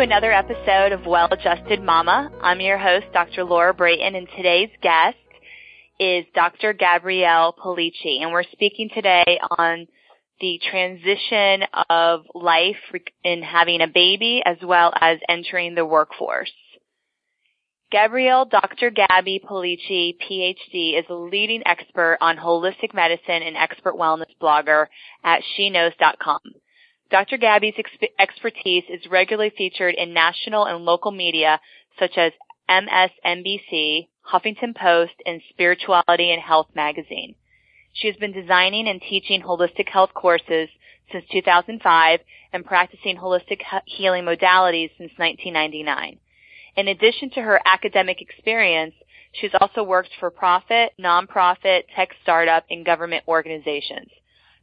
another episode of Well-Adjusted Mama. I'm your host, Dr. Laura Brayton, and today's guest is Dr. Gabrielle Polici, and we're speaking today on the transition of life in having a baby as well as entering the workforce. Dr. Gabby Polici, PhD, is a leading expert on holistic medicine and expert wellness blogger at sheknows.com. Dr. Gabby's expertise is regularly featured in national and local media such as MSNBC, Huffington Post, and Spirituality and Health magazine. She has been designing and teaching holistic health courses since 2005 and practicing holistic healing modalities since 1999. In addition to her academic experience, she's also worked for profit, nonprofit, tech startup, and government organizations.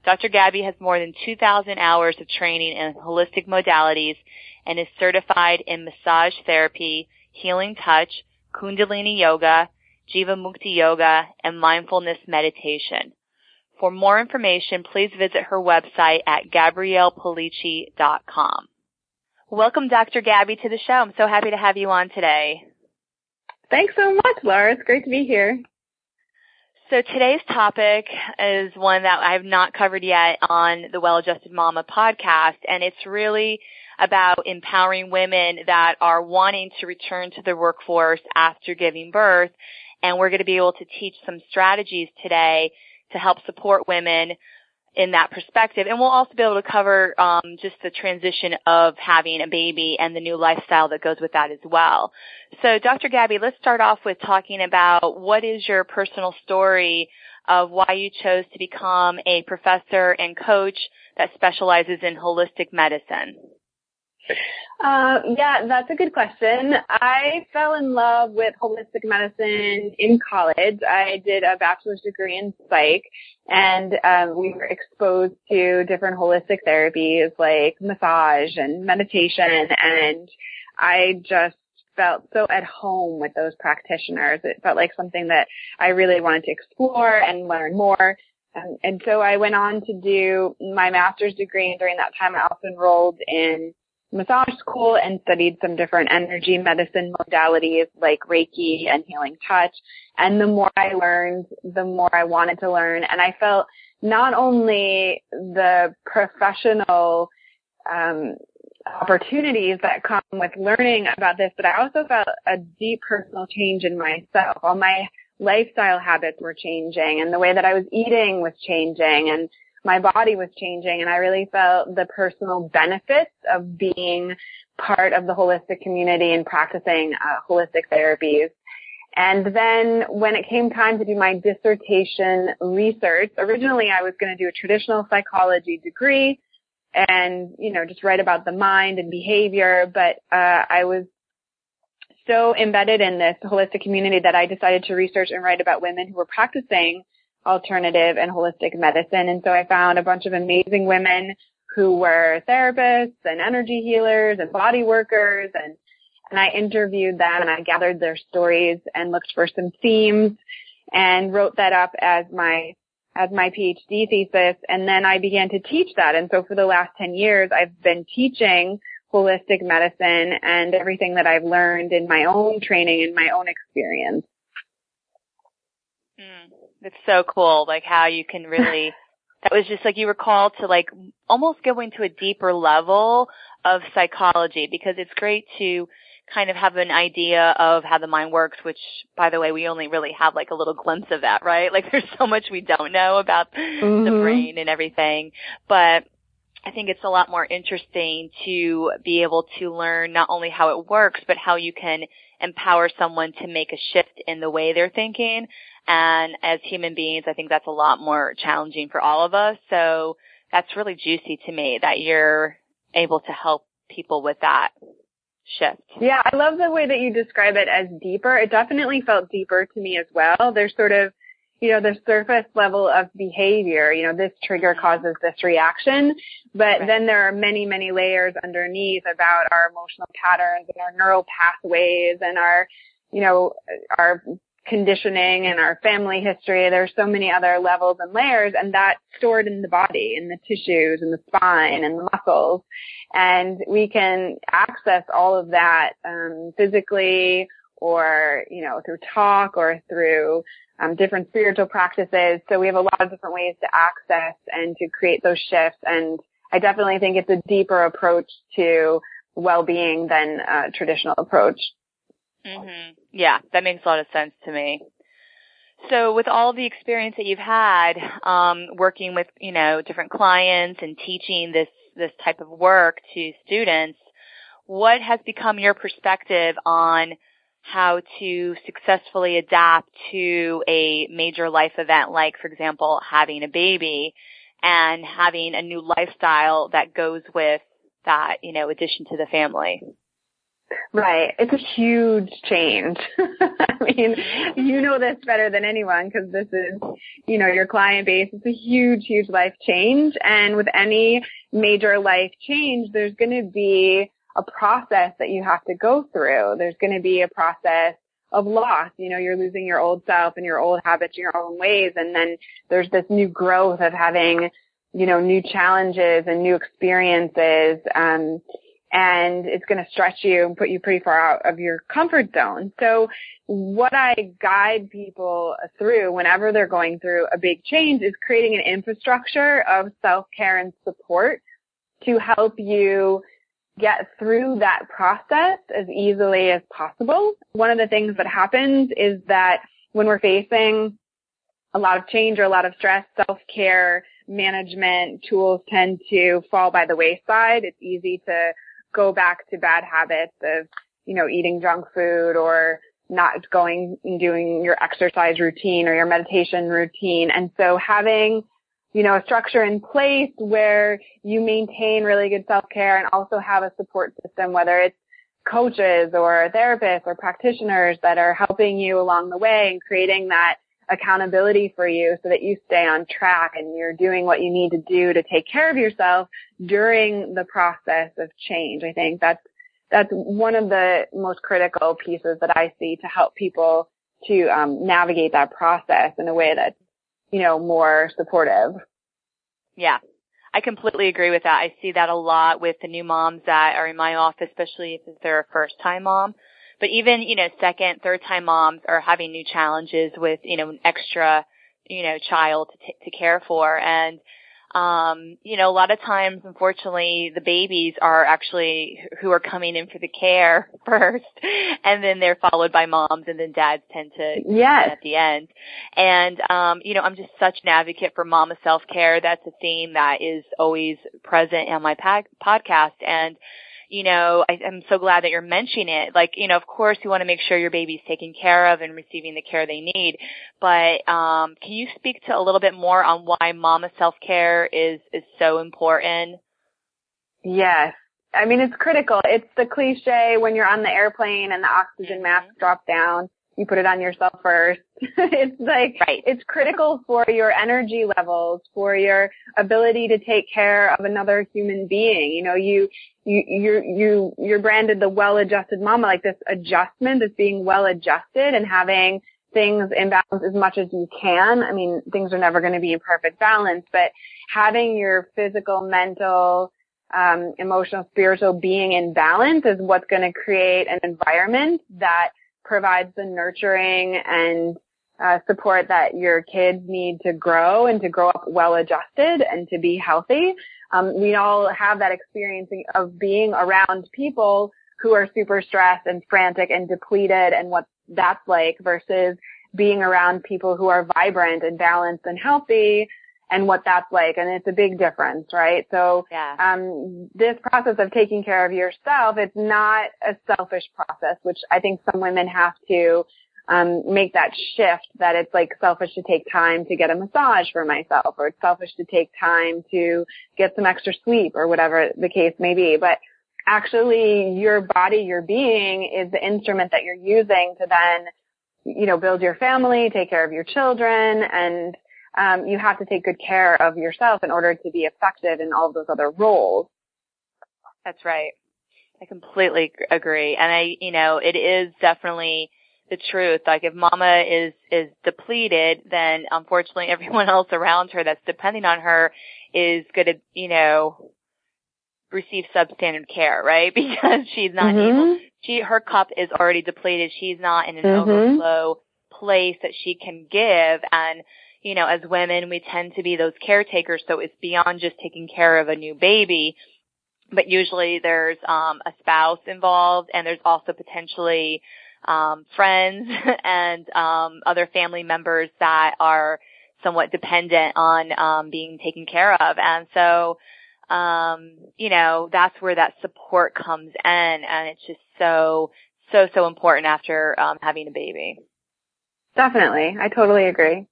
Dr. Gabby has more than 2,000 hours of training in holistic modalities and is certified in massage therapy, healing touch, Kundalini yoga, Jivamukti yoga, and mindfulness meditation. For more information, please visit her website at GabriellePolici.com. Welcome, Dr. Gabby, to the show. I'm so happy to have you on today. Thanks so much, Laura. It's great to be here. So today's topic is one that I have not covered yet on the Well-Adjusted Mama podcast, and it's really about empowering women that are wanting to return to the workforce after giving birth, and we're going to be able to teach some strategies today to help support women in that perspective. And we'll also be able to cover just the transition of having a baby and the new lifestyle that goes with that as well. So, Dr. Gabby, let's start off with talking about what is your personal story of why you chose to become a professor and coach that specializes in holistic medicine. Yeah, that's a good question. I fell in love with holistic medicine in college. I did a bachelor's degree in psych, and we were exposed to different holistic therapies like massage and meditation, and I just felt so at home with those practitioners. It felt like something that I really wanted to explore and learn more. And so I went on to do my master's degree, and during that time I also enrolled in massage school and studied some different energy medicine modalities like Reiki and healing touch. And the more I learned, the more I wanted to learn. And I felt not only the professional opportunities that come with learning about this, but I also felt a deep personal change in myself. All my lifestyle habits were changing, and the way that I was eating was changing, and my body was changing, and I really felt the personal benefits of being part of the holistic community and practicing holistic therapies. And then when it came time to do my dissertation research, originally I was going to do a traditional psychology degree and, just write about the mind and behavior, but I was so embedded in this holistic community that I decided to research and write about women who were practicing alternative and holistic medicine. And so I found a bunch of amazing women who were therapists and energy healers and body workers, and I interviewed them and I gathered their stories and looked for some themes and wrote that up as my PhD thesis. And then I began to teach that. And so for the last 10 years, I've been teaching holistic medicine and everything that I've learned in my own training and my own experience. It's so cool, like how you can really, that was just like you were called to like almost go into a deeper level of psychology, because it's great to kind of have an idea of how the mind works, which, by the way, we only really have like a little glimpse of that, right? Like there's so much we don't know about the brain and everything. But I think it's a lot more interesting to be able to learn not only how it works, but how you can empower someone to make a shift in the way they're thinking. And as human beings, I think that's a lot more challenging for all of us. So that's really juicy to me that you're able to help people with that shift. Yeah, I love the way that you describe it as deeper. It definitely felt deeper to me as well. There's sort of, the surface level of behavior, this trigger causes this reaction, but then there are many, many layers underneath about our emotional patterns and our neural pathways and our conditioning and our family history. There's so many other levels and layers, and that's stored in the body, in the tissues, in the spine, and the muscles. And we can access all of that physically, or, through talk, or through different spiritual practices. So we have a lot of different ways to access and to create those shifts. And I definitely think it's a deeper approach to well-being than a traditional approach. Mm-hmm. Yeah, that makes a lot of sense to me. So with all the experience that you've had working with, different clients and teaching this type of work to students, what has become your perspective on how to successfully adapt to a major life event, like, for example, having a baby and having a new lifestyle that goes with that, addition to the family? Right. It's a huge change. I mean, you know this better than anyone because this is, your client base. It's a huge, huge life change. And with any major life change, there's going to be a process that you have to go through. There's going to be a process of loss. You're losing your old self and your old habits, your own ways. And then there's this new growth of having, new challenges and new experiences. And it's going to stretch you and put you pretty far out of your comfort zone. So what I guide people through whenever they're going through a big change is creating an infrastructure of self-care and support to help you get through that process as easily as possible. One of the things that happens is that when we're facing a lot of change or a lot of stress, self-care management tools tend to fall by the wayside. It's easy to go back to bad habits of, eating junk food or not going and doing your exercise routine or your meditation routine. And so having, a structure in place where you maintain really good self-care and also have a support system, whether it's coaches or therapists or practitioners that are helping you along the way and creating that accountability for you so that you stay on track and you're doing what you need to do to take care of yourself during the process of change. I think that's one of the most critical pieces that I see to help people to navigate that process in a way that's, more supportive. Yeah, I completely agree with that. I see that a lot with the new moms that are in my office, especially if they're a first-time mom. But even, second, third-time moms are having new challenges with, an extra, child to care for. And, a lot of times, unfortunately, the babies are actually who are coming in for the care first, and then they're followed by moms, and then dads tend to at the end. And, I'm just such an advocate for mama self-care. That's a theme that is always present on my podcast. And, I'm so glad that you're mentioning it. Like, of course you want to make sure your baby's taken care of and receiving the care they need. But can you speak to a little bit more on why mama self-care is so important? Yes. I mean, it's critical. It's the cliche when you're on the airplane and the oxygen mask drops down, you put it on yourself first. It's like, It's critical for your energy levels, for your ability to take care of another human being. You're branded the well-adjusted mama, like this adjustment, this being well-adjusted and having things in balance as much as you can. I mean, things are never going to be in perfect balance, but having your physical, mental, emotional, spiritual being in balance is what's going to create an environment that provides the nurturing and support that your kids need to grow and to grow up well-adjusted and to be healthy. We all have that experience of being around people who are super stressed and frantic and depleted and what that's like versus being around people who are vibrant and balanced and healthy and what that's like. And it's a big difference, right? So this process of taking care of yourself, it's not a selfish process, which I think some women have to make that shift, that it's like selfish to take time to get a massage for myself, or it's selfish to take time to get some extra sleep, or whatever the case may be. But actually your body, your being is the instrument that you're using to then, build your family, take care of your children, and you have to take good care of yourself in order to be effective in all of those other roles. That's right. I completely agree. And it is definitely the truth. Like if mama is depleted, then unfortunately everyone else around her that's depending on her is going to, receive substandard care, right? Because she's not her cup is already depleted. She's not in an overflow place that she can give. And, as women, we tend to be those caretakers. So it's beyond just taking care of a new baby, but usually there's a spouse involved, and there's also potentially friends and other family members that are somewhat dependent on being taken care of. And so that's where that support comes in, and it's just so important after having a baby. Definitely. I totally agree.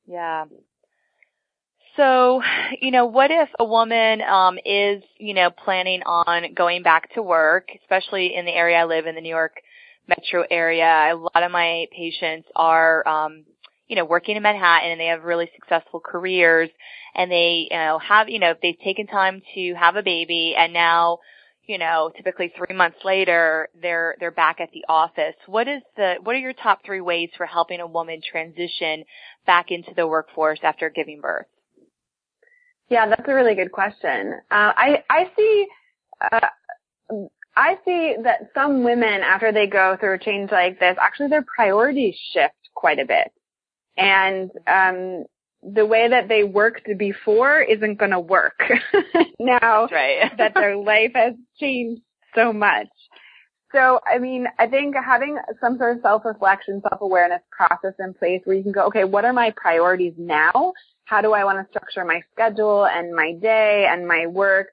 Yeah. So, what if a woman is, planning on going back to work, especially in the area I live in, the New York metro area? A lot of my patients are working in Manhattan, and they have really successful careers, and they, have, they've taken time to have a baby, and now, typically 3 months later, they're back at the office. What are your top 3 ways for helping a woman transition back into the workforce after giving birth? Yeah, that's a really good question. I see that some women, after they go through a change like this, actually their priorities shift quite a bit. And the way that they worked before isn't going to work now that their life has changed so much. So, I think having some sort of self-reflection, self-awareness process in place where you can go, okay, what are my priorities now? How do I want to structure my schedule and my day and my work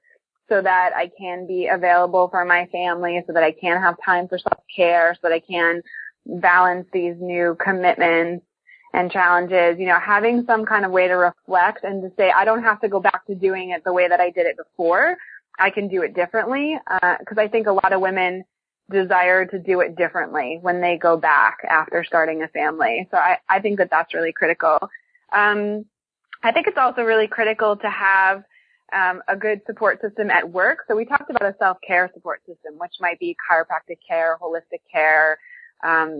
so that I can be available for my family, so that I can have time for self-care, so that I can balance these new commitments and challenges, having some kind of way to reflect and to say, I don't have to go back to doing it the way that I did it before. I can do it differently. Because I think a lot of women desire to do it differently when they go back after starting a family. So I think that that's really critical. I think it's also really critical to have a good support system at work. So we talked about a self-care support system, which might be chiropractic care, holistic care,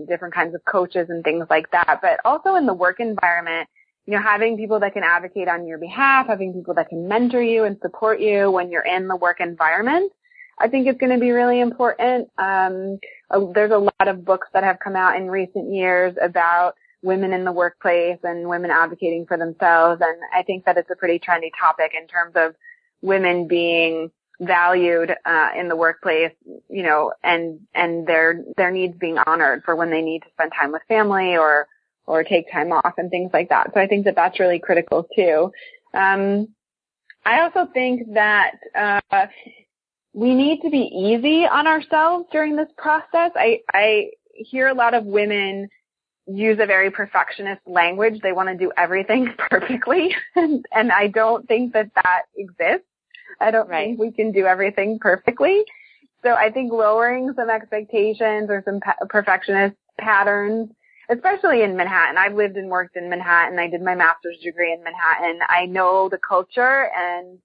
different kinds of coaches and things like that. But also in the work environment, having people that can advocate on your behalf, having people that can mentor you and support you when you're in the work environment, I think is going to be really important. There's a lot of books that have come out in recent years about women in the workplace and women advocating for themselves. And I think that it's a pretty trendy topic in terms of women being valued in the workplace, and their needs being honored for when they need to spend time with family or take time off and things like that. So I think that that's really critical too. I also think that we need to be easy on ourselves during this process. I hear a lot of women use a very perfectionist language. They want to do everything perfectly, and I don't think that exists. I don't think we can do everything perfectly. So I think lowering some expectations or some perfectionist patterns, especially in Manhattan. I've lived and worked in Manhattan. I did my master's degree in Manhattan. I know the culture, and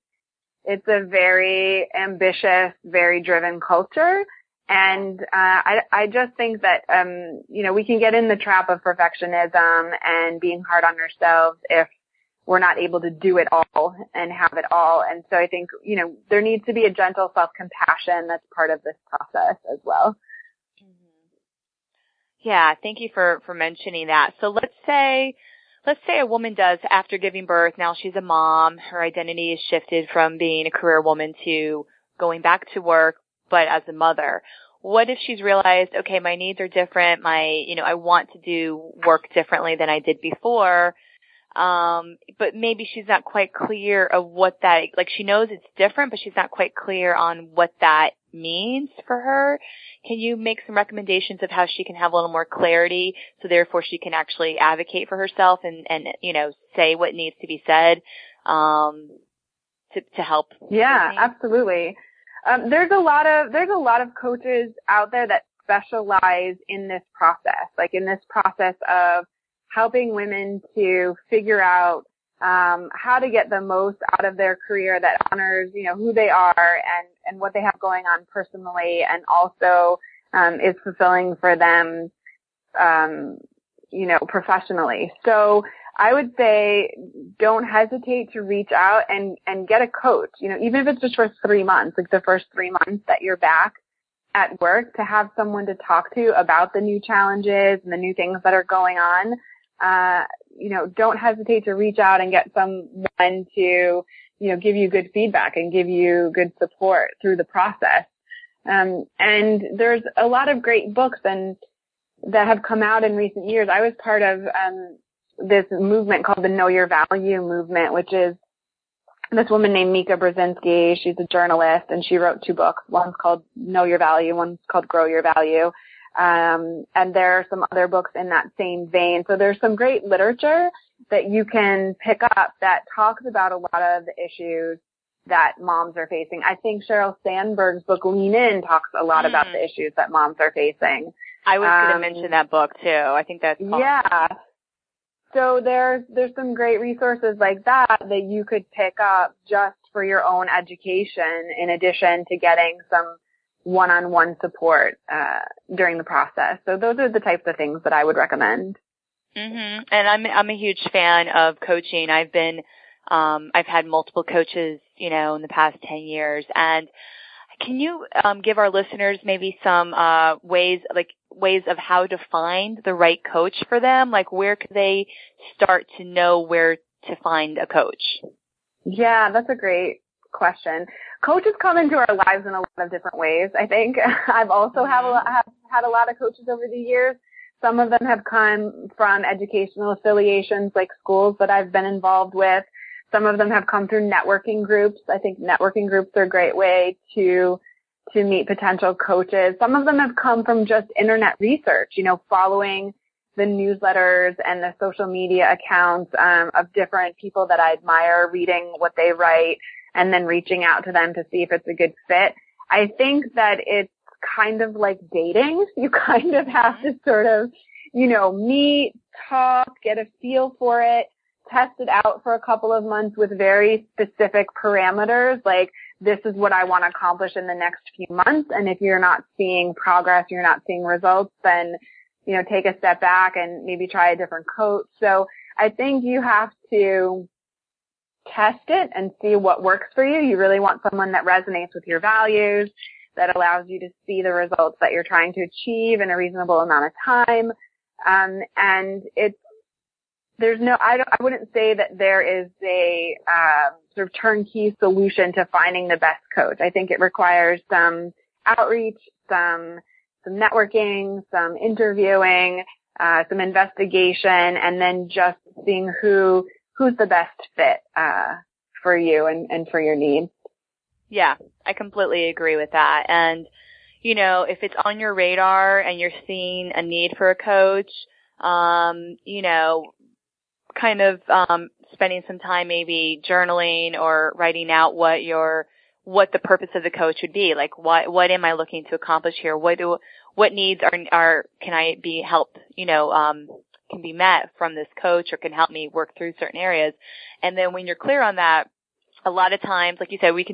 it's a very ambitious, very driven culture. And I just think that, we can get in the trap of perfectionism and being hard on ourselves if we're not able to do it all and have it all. And so I think, there needs to be a gentle self-compassion that's part of this process as well. Yeah, thank you for mentioning that. So let's say a woman does, after giving birth, now she's a mom, her identity is shifted from being a career woman to going back to work, but as a mother. What if she's realized, okay, my needs are different, I want to do work differently than I did before, but maybe she's not quite clear of what that, she knows it's different, but she's not quite clear on what that means for her. Can you make some recommendations of how she can have a little more clarity, so therefore she can actually advocate for herself and say what needs to be said, to help? Yeah, absolutely. There's a lot of coaches out there that specialize in this process, in this process of helping women to figure out how to get the most out of their career that honors, who they are and what they have going on personally, and also is fulfilling for them professionally. So I would say don't hesitate to reach out and get a coach, even if it's just for 3 months, like the first 3 months that you're back at work, to have someone to talk to about the new challenges and the new things that are going on. Don't hesitate to reach out and get someone to, give you good feedback and give you good support through the process. And there's a lot of great books that have come out in recent years. I was part of this movement called the Know Your Value movement, which is this woman named Mika Brzezinski. She's a journalist, and she wrote 2 books. One's called Know Your Value, one's called Grow Your Value. And there are some other books in that same vein. So there's some great literature that you can pick up that talks about a lot of the issues that moms are facing. I think Sheryl Sandberg's book Lean In talks a lot about the issues that moms are facing. I was going to mention that book too. I think that's awesome. Yeah. So there's some great resources like that you could pick up just for your own education, in addition to getting some one-on-one support during the process. So those are the types of things that I would recommend. Mhm. And I'm a huge fan of coaching. I've had multiple coaches, in the past 10 years. And can you give our listeners maybe some ways of how to find the right coach for them? Like, where could they start to know where to find a coach? Yeah, that's a great question. Coaches come into our lives in a lot of different ways, I think. I've also have had a lot of coaches over the years. Some of them have come from educational affiliations like schools that I've been involved with. Some of them have come through networking groups. I think networking groups are a great way to meet potential coaches. Some of them have come from just internet research, following the newsletters and the social media accounts of different people that I admire, reading what they write, and then reaching out to them to see if it's a good fit. I think that it's kind of like dating. You kind of have to sort of, meet, talk, get a feel for it, test it out for a couple of months with very specific parameters, like this is what I want to accomplish in the next few months. And if you're not seeing progress, you're not seeing results, then, take a step back and maybe try a different coach. So I think you have to test it and see what works for you. You really want someone that resonates with your values, that allows you to see the results that you're trying to achieve in a reasonable amount of time. And I wouldn't say that there is a sort of turnkey solution to finding the best coach. I think it requires some outreach, some networking, some interviewing, some investigation, and then just seeing who's the best fit for you and for your needs. Yeah, I completely agree with that. And, if it's on your radar and you're seeing a need for a coach, spending some time maybe journaling or writing out what the purpose of the coach would be. Like, what am I looking to accomplish here? What needs can I be helped, can be met from this coach, or can help me work through certain areas. And then when you're clear on that, a lot of times, like you said, you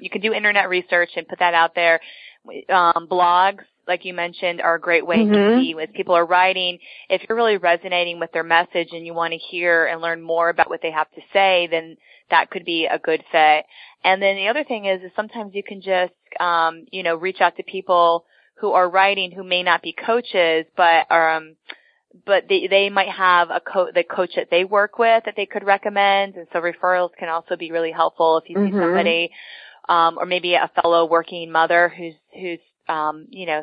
can do internet research and put that out there. Blogs, like you mentioned, are a great way to see as people are writing. If you're really resonating with their message and you want to hear and learn more about what they have to say, then that could be a good fit. And then the other thing is sometimes you can just, reach out to people who are writing who may not be coaches, but they might have the coach that they work with that they could recommend. And so referrals can also be really helpful if you see somebody, or maybe a fellow working mother who's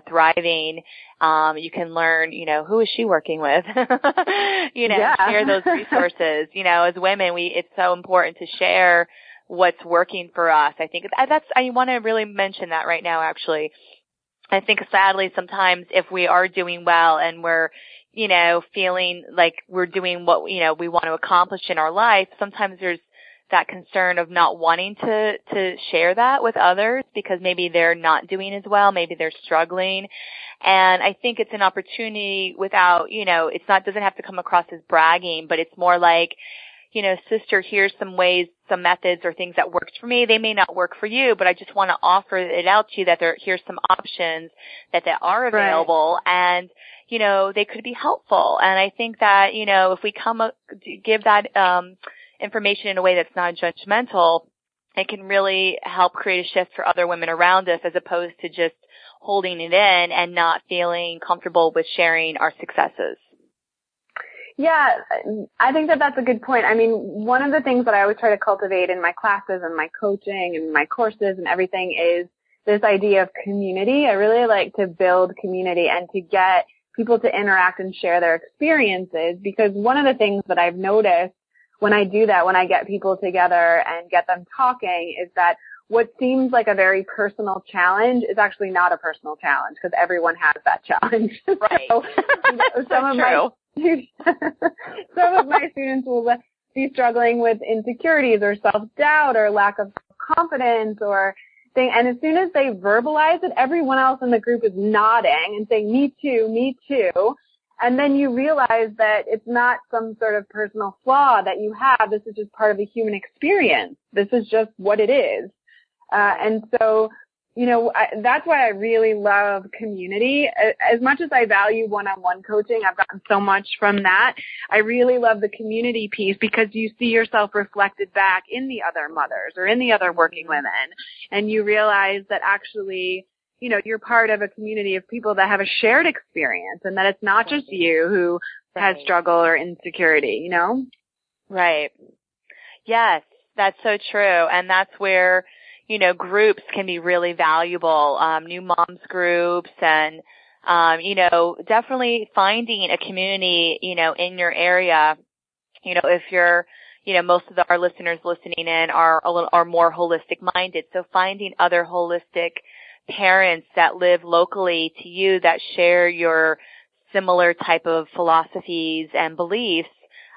thriving. You can learn, who is she working with? Share those resources. As women, it's so important to share what's working for us. I think I want to really mention that right now, actually. I think sadly sometimes if we are doing well and we're, feeling like we're doing what, we want to accomplish in our life, sometimes there's that concern of not wanting to share that with others because maybe they're not doing as well, maybe they're struggling. And I think it's an opportunity without, doesn't have to come across as bragging, but it's more like, sister, here's some ways, some methods or things that worked for me. They may not work for you, but I just want to offer it out to you that here's some options that are available. Right. And, they could be helpful. And I think that, if we give that information in a way that's not judgmental, it can really help create a shift for other women around us, as opposed to just holding it in and not feeling comfortable with sharing our successes. Yeah, I think that that's a good point. I mean, one of the things that I always try to cultivate in my classes and my coaching and my courses and everything is this idea of community. I really like to build community and to get people to interact and share their experiences, because one of the things that I've noticed when I do that, when I get people together and get them talking, is that what seems like a very personal challenge is actually not a personal challenge, because everyone has that challenge. Right. So, some of my students will be struggling with insecurities or self-doubt or lack of confidence or thing. And as soon as they verbalize it, everyone else in the group is nodding and saying, me too, me too. And then you realize that it's not some sort of personal flaw that you have. This is just part of the human experience. This is just what it is. And so, that's why I really love community. As much as I value one-on-one coaching, I've gotten so much from that. I really love the community piece, because you see yourself reflected back in the other mothers or in the other working women. And you realize that actually, you're part of a community of people that have a shared experience, and that it's not just you who has struggle or insecurity, Right. Yes, that's so true. And that's where, groups can be really valuable, new moms groups and, definitely finding a community, in your area. If you're, most of our listeners listening in are more holistic minded. So finding other holistic parents that live locally to you that share your similar type of philosophies and beliefs,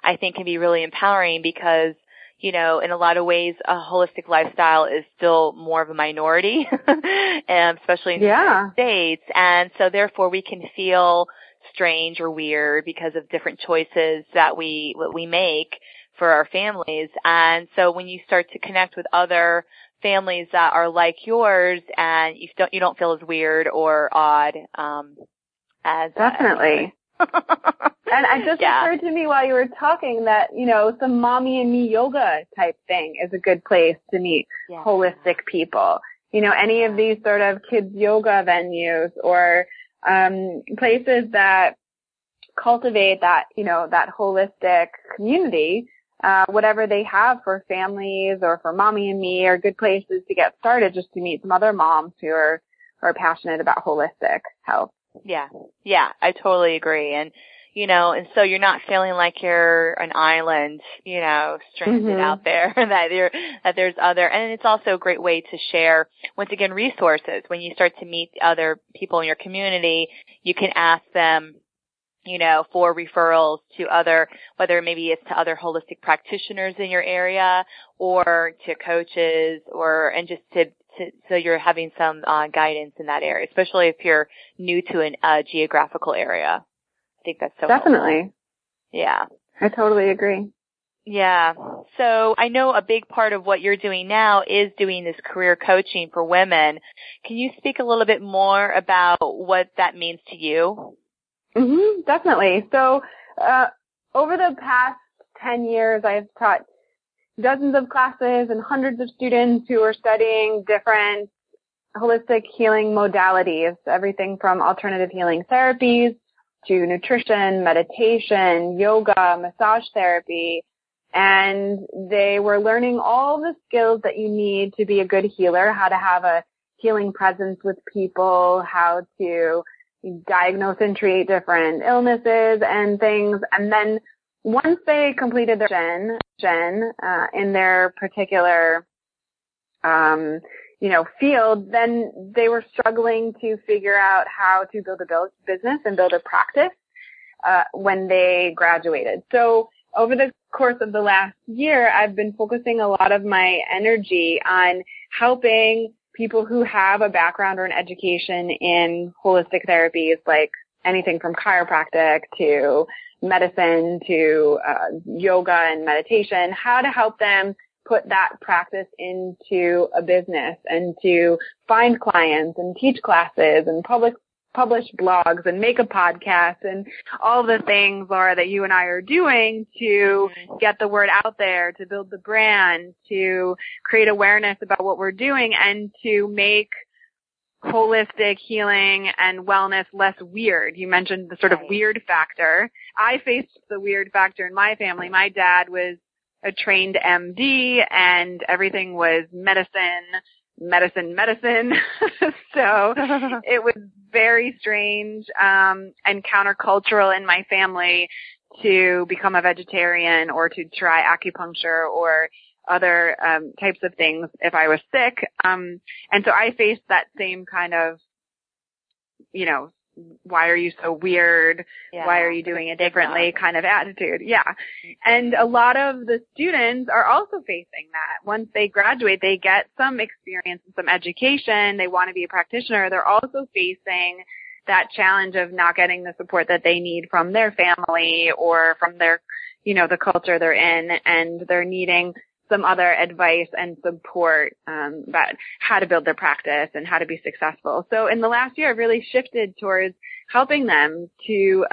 I think can be really empowering, because in a lot of ways, a holistic lifestyle is still more of a minority, especially in the United States. And so therefore we can feel strange or weird because of different choices that we make for our families. And so when you start to connect with other families that are like yours, and you don't feel as weird or odd, as definitely. And it just occurred to me while you were talking that, some mommy and me yoga type thing is a good place to meet holistic people. Any of these sort of kids yoga venues or places that cultivate that, that holistic community, whatever they have for families or for mommy and me, are good places to get started, just to meet some other moms who are passionate about holistic health. Yeah, I totally agree. And, and so you're not feeling like you're an island, stranded out there, that there's other, and it's also a great way to share, once again, resources. When you start to meet other people in your community, you can ask them, for referrals to other, whether maybe it's to other holistic practitioners in your area or to coaches, and just so you're having some guidance in that area, especially if you're new to a geographical area. I think that's so definitely helpful. Yeah. I totally agree. Yeah. So I know a big part of what you're doing now is doing this career coaching for women. Can you speak a little bit more about what that means to you? Definitely. So over the past 10 years, I've taught dozens of classes and hundreds of students who are studying different holistic healing modalities, everything from alternative healing therapies to nutrition, meditation, yoga, massage therapy. And they were learning all the skills that you need to be a good healer, how to have a healing presence with people, how to diagnose and treat different illnesses and things. And then once they completed their in their particular, field, then they were struggling to figure out how to build a business and build a practice, when they graduated. So over the course of the last year, I've been focusing a lot of my energy on helping people who have a background or an education in holistic therapies, like anything from chiropractic to medicine to yoga and meditation, how to help them put that practice into a business and to find clients and teach classes and publish blogs and make a podcast and all the things, Laura, that you and I are doing to get the word out there, to build the brand, to create awareness about what we're doing, and to make holistic healing and wellness less weird. You mentioned the sort of weird factor. I faced the weird factor in my family. My dad was a trained MD, and everything was medicine. So it was very strange and countercultural in my family to become a vegetarian or to try acupuncture or other types of things if I was sick. And so I faced that same kind of, you know, why are you so weird? Yeah. Why are you doing it differently kind of attitude? Yeah. And a lot of the students are also facing that. Once they graduate, they get some experience and some education. They want to be a practitioner. They're also facing that challenge of not getting the support that they need from their family or from their, you know, the culture they're in, and they're needing some other advice and support about how to build their practice and how to be successful. So in the last year, I've really shifted towards helping them to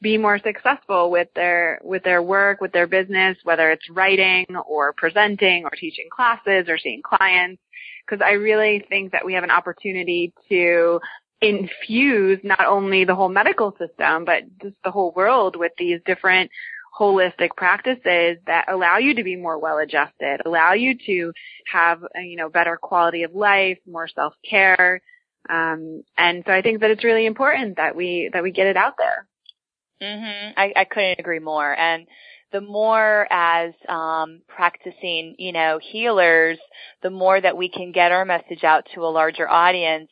be more successful with their work, with their business, whether it's writing or presenting or teaching classes or seeing clients, because I really think that we have an opportunity to infuse not only the whole medical system, but just the whole world with these different holistic practices that allow you to be more well-adjusted, allow you to have, you know, better quality of life, more self-care. And so I think that it's really important that we get it out there. I couldn't agree more. And the more as practicing, you know, healers, the more that we can get our message out to a larger audience,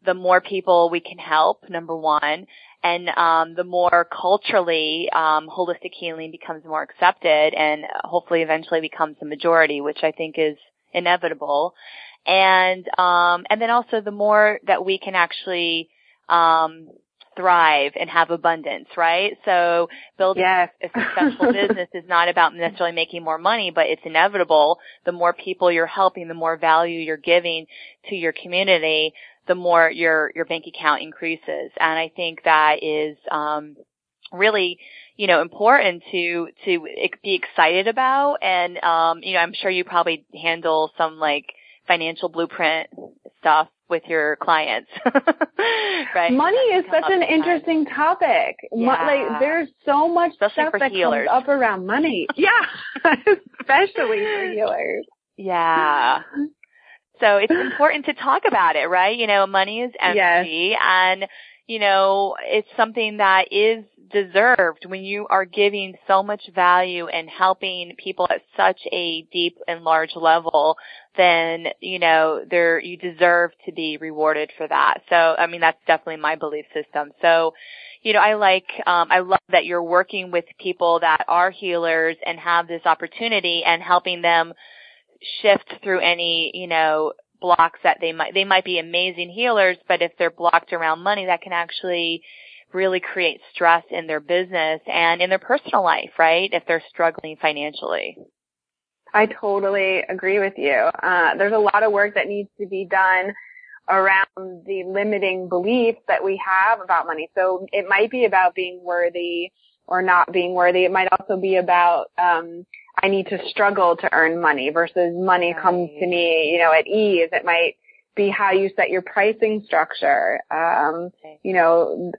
the more people we can help, number one. And the more culturally holistic healing becomes more accepted and hopefully eventually becomes the majority, which I think is inevitable. And then also the more that we can actually thrive and have abundance, right? So building a successful business is not about necessarily making more money, but it's inevitable. The more people you're helping, the more value you're giving to your community, the more your bank account increases. And I think that is really, you know, important to be excited about. And you know, I'm sure you probably handle some like financial blueprint stuff with your clients. Right? Money is such an interesting topic. Like there's so much especially stuff that healers. comes up around money. Yeah. Especially for healers. Yeah. So it's important to talk about it, right? You know, money is energy, and, you know, it's something that is deserved when you are giving so much value and helping people at such a deep and large level, then, you know, you deserve to be rewarded for that. So, I mean, that's definitely my belief system. So, you know, I love that you're working with people that are healers and have this opportunity and helping them shift through any, you know, blocks that they might be amazing healers, but if they're blocked around money, that can actually really create stress in their business and in their personal life, right? If they're struggling financially. I totally agree with you. There's a lot of work that needs to be done around the limiting beliefs that we have about money. So it might be about being worthy or not being worthy. It might also be about, I need to struggle to earn money versus money comes to me, you know, at ease. It might be how you set your pricing structure. You know,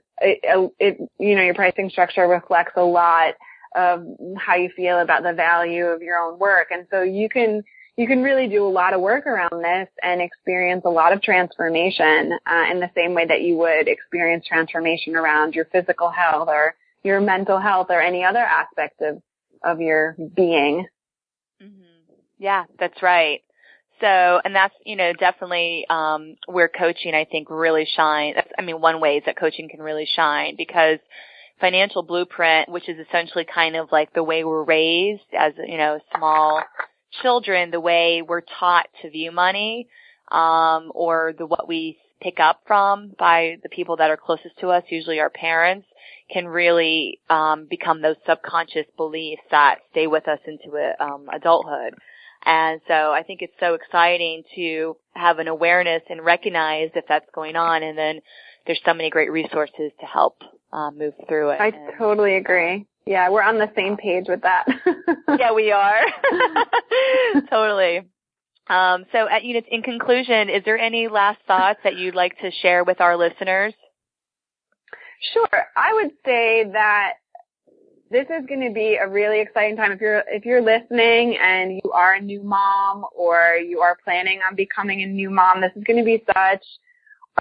your pricing structure reflects a lot of how you feel about the value of your own work. And so you can really do a lot of work around this and experience a lot of transformation, in the same way that you would experience transformation around your physical health or your mental health or any other aspect of your being. Yeah, that's right. So, and that's, you know, definitely, where coaching, I think, really shines. One way is that coaching can really shine, because financial blueprint, which is essentially kind of like the way we're raised as, you know, small children, the way we're taught to view money, or what we pick up from by the people that are closest to us, usually our parents, can really become those subconscious beliefs that stay with us into adulthood. And so I think it's so exciting to have an awareness and recognize if that's going on, and then there's so many great resources to help move through it. I totally agree. Yeah, we're on the same page with that. Yeah, we are. Totally. So, in conclusion, is there any last thoughts that you'd like to share with our listeners? Sure. I would say that this is going to be a really exciting time. If you're listening and you are a new mom or you are planning on becoming a new mom, this is going to be such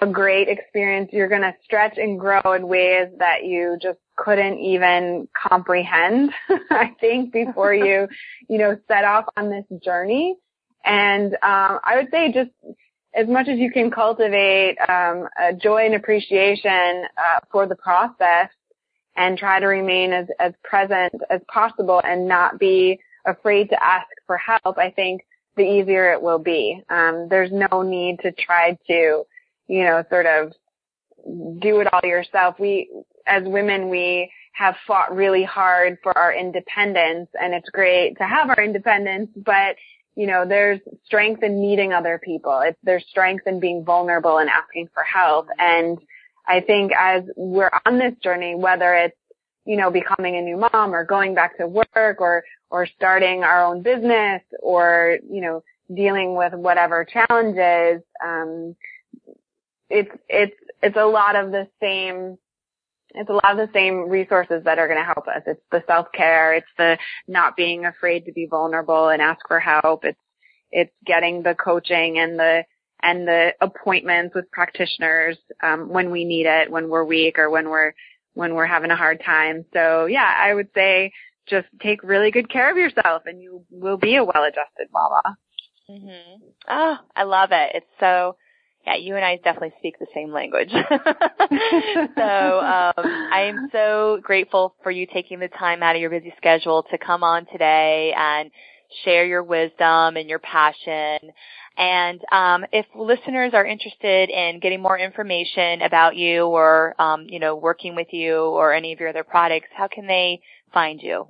a great experience. You're going to stretch and grow in ways that you just couldn't even comprehend, I think, before you set off on this journey. And I would say just as much as you can cultivate a joy and appreciation for the process and try to remain as present as possible and not be afraid to ask for help, I think the easier it will be. There's no need to try to, sort of do it all yourself. As women, we have fought really hard for our independence, and it's great to have our independence, but there's strength in meeting other people. There's strength in being vulnerable and asking for help. And I think as we're on this journey, whether it's, becoming a new mom or going back to work or starting our own business or, dealing with whatever challenges, it's a lot of the same. It's a lot of the same resources that are going to help us. It's the self-care. It's the not being afraid to be vulnerable and ask for help. It's getting the coaching and the appointments with practitioners when we need it, when we're weak or when we're having a hard time. So yeah, I would say just take really good care of yourself and you will be a well-adjusted mama. Mm-hmm. Oh, I love it. It's so, yeah, you and I definitely speak the same language. So I am so grateful for you taking the time out of your busy schedule to come on today and share your wisdom and your passion. And if listeners are interested in getting more information about you or, working with you or any of your other products, how can they find you?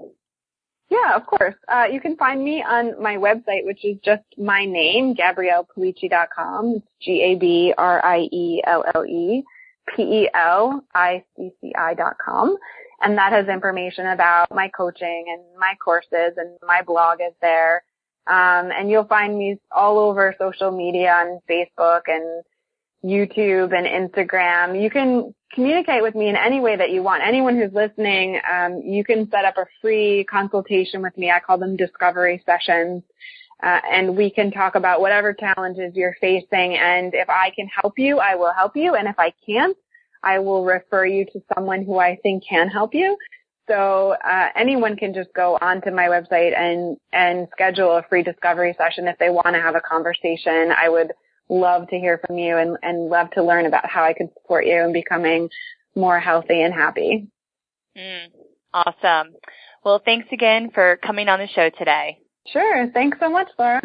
Yeah, of course. You can find me on my website, which is just my name, GabriellePellicci.com. It's GabriellePellicci.com. And that has information about my coaching and my courses, and my blog is there. And you'll find me all over social media on Facebook and YouTube and Instagram. You can communicate with me in any way that you want. Anyone who's listening, you can set up a free consultation with me. I call them discovery sessions. And we can talk about whatever challenges you're facing. And if I can help you, I will help you. And if I can't, I will refer you to someone who I think can help you. So anyone can just go onto my website and schedule a free discovery session if they want to have a conversation. I would love to hear from you and love to learn about how I can support you in becoming more healthy and happy. Awesome. Well, thanks again for coming on the show today. Sure. Thanks so much, Laura.